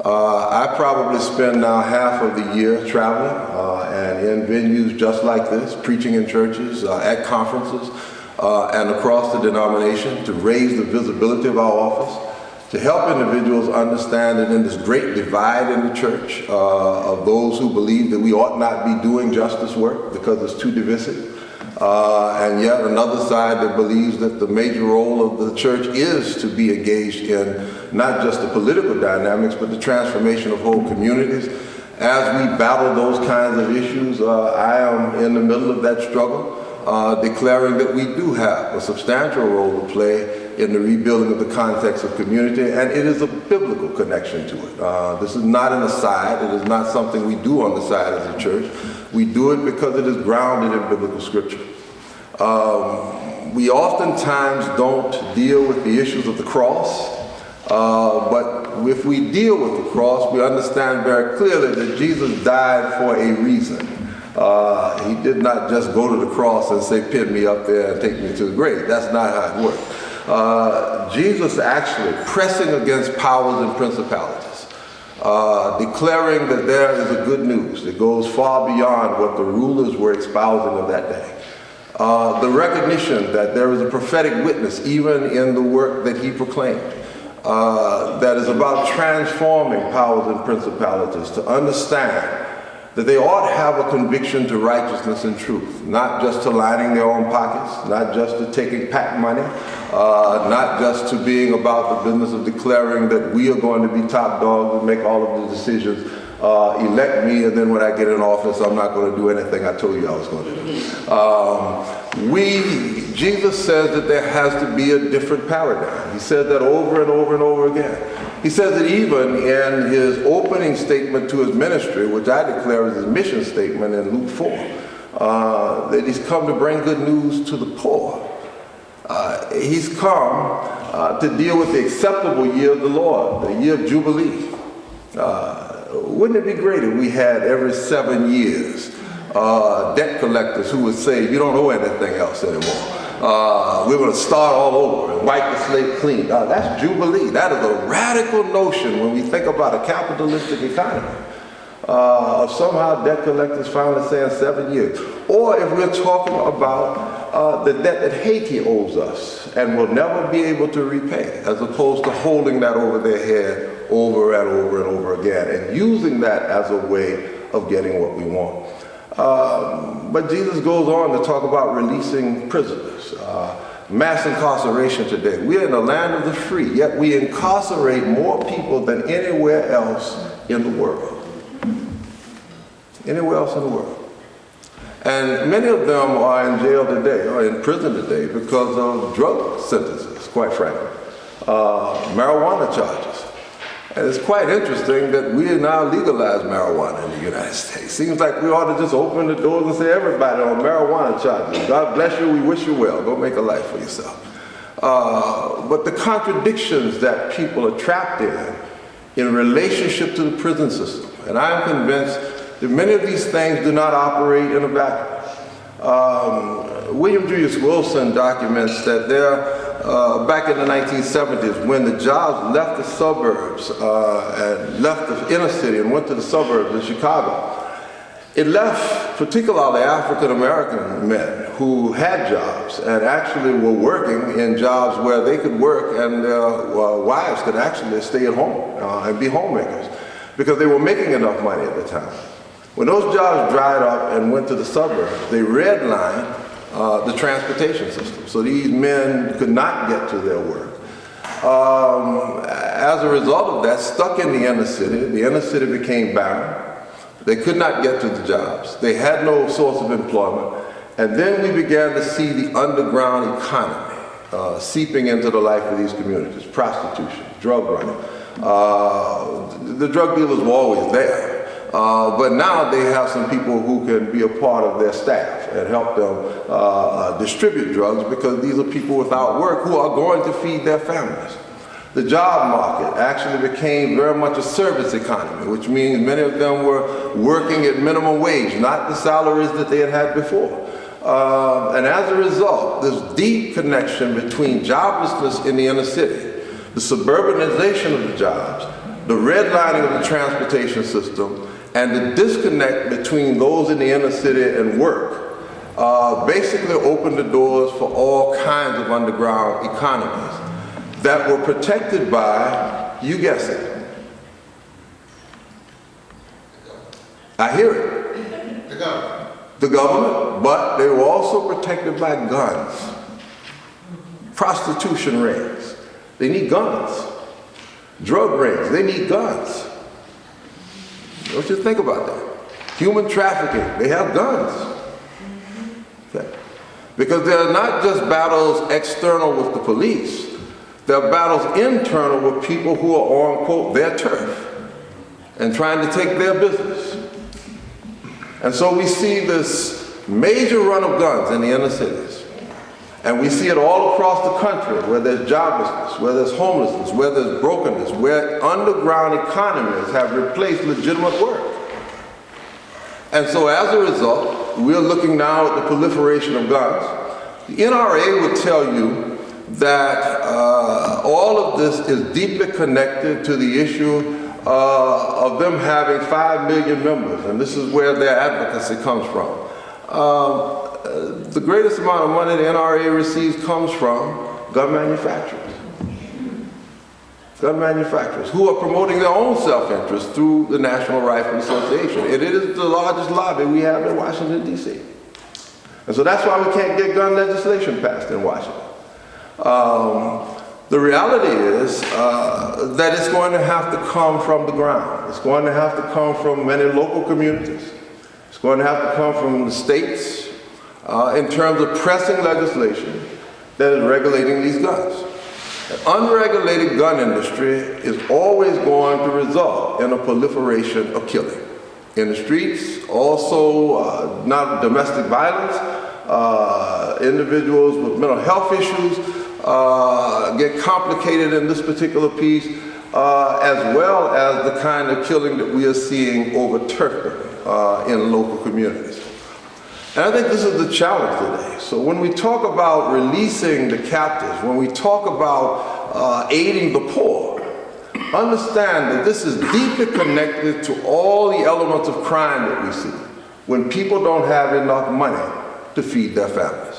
I probably spend now half of the year traveling and in venues just like this, preaching in churches, at conferences, and across the denomination to raise the visibility of our office, to help individuals understand that in this great divide in the church of those who believe that we ought not be doing justice work because it's too divisive, and yet another side that believes that the major role of the church is to be engaged in not just the political dynamics, but the transformation of whole communities. As we battle those kinds of issues, I am in the middle of that struggle, declaring that we do have a substantial role to play in the rebuilding of the context of community, and it is a biblical connection to it. This is not an aside. It is not something we do on the side as a church. We do it because it is grounded in biblical scripture. We oftentimes don't deal with the issues of the cross, but if we deal with the cross, we understand very clearly that Jesus died for a reason. He did not just go to the cross and say, pin me up there and take me to the grave. That's not how it worked. Jesus actually pressing against powers and principalities, declaring that there is a good news that goes far beyond what the rulers were espousing of that day. The recognition that there is a prophetic witness even in the work that he proclaimed, that is about transforming powers and principalities to understand that they ought to have a conviction to righteousness and truth, not just to lining their own pockets, not just to taking PAC money, not just to being about the business of declaring that we are going to be top dogs and make all of the decisions, elect me, and then when I get in office, I'm not going to do anything I told you I was going to do. Jesus says that there has to be a different paradigm. He says that over and over and over again. He says that even in his opening statement to his ministry, which I declare is his mission statement in Luke 4, that he's come to bring good news to the poor. He's come to deal with the acceptable year of the Lord, the year of Jubilee. Wouldn't it be great if we had every 7 years debt collectors who would say, you don't owe anything else anymore. We're going to start all over and wipe the slate clean. That's Jubilee. That is a radical notion when we think about a capitalistic economy. Of somehow debt collectors finally saying 7 years. Or if we're talking about the debt that Haiti owes us and will never be able to repay, as opposed to holding that over their head over and over and over again and using that as a way of getting what we want. But Jesus goes on to talk about releasing prisoners, mass incarceration today. We're in the land of the free, yet we incarcerate more people than anywhere else in the world. Anywhere else in the world. And many of them are in jail today, or in prison today, because of drug sentences, quite frankly. Marijuana charges. And it's quite interesting that we now legalize marijuana in the United States. Seems like we ought to just open the doors and say everybody on marijuana charges. God bless you, we wish you well. Go make a life for yourself. But the contradictions that people are trapped in relationship to the prison system. And I'm convinced that many of these things do not operate in a vacuum. William Julius Wilson documents that back in the 1970s, when the jobs left the suburbs and left the inner city and went to the suburbs in Chicago, it left particularly African-American men who had jobs and actually were working in jobs where they could work and their wives could actually stay at home and be homemakers because they were making enough money at the time. When those jobs dried up and went to the suburbs, they redlined the transportation system. So these men could not get to their work. As a result of that, stuck in the inner city became barren. They could not get to the jobs. They had no source of employment. And then we began to see the underground economy seeping into the life of these communities. Prostitution, drug running. The drug dealers were always there. But now they have some people who can be a part of their staff and help them distribute drugs because these are people without work who are going to feed their families. The job market actually became very much a service economy, which means many of them were working at minimum wage, not the salaries that they had had before. And as a result, this deep connection between joblessness in the inner city, the suburbanization of the jobs, the redlining of the transportation system, and the disconnect between those in the inner city and work basically opened the doors for all kinds of underground economies that were protected by, you guess it, I hear it, the government, but they were also protected by guns, prostitution rings, they need guns, drug rings, they need guns. Don't you think about that? Human trafficking, they have guns. Okay. Because they're not just battles external with the police, they're battles internal with people who are on, quote, their turf and trying to take their business. And so we see this major run of guns in the inner cities. And we see it all across the country, where there's joblessness, where there's homelessness, where there's brokenness, where underground economies have replaced legitimate work. And so as a result, we're looking now at the proliferation of guns. The NRA would tell you that all of this is deeply connected to the issue of them having 5 million members, and this is where their advocacy comes from. The greatest amount of money the NRA receives comes from gun manufacturers. Gun manufacturers who are promoting their own self-interest through the National Rifle Association. It is the largest lobby we have in Washington, D.C. And so that's why we can't get gun legislation passed in Washington. The reality is that it's going to have to come from the ground. It's going to have to come from many local communities. It's going to have to come from the states in terms of pressing legislation that is regulating these guns. An unregulated gun industry is always going to result in a proliferation of killing. In the streets, also not domestic violence, individuals with mental health issues get complicated in this particular piece, as well as the kind of killing that we are seeing over turfing in local communities. And I think this is the challenge today. So when we talk about releasing the captives, when we talk about aiding the poor, understand that this is deeply connected to all the elements of crime that we see when people don't have enough money to feed their families.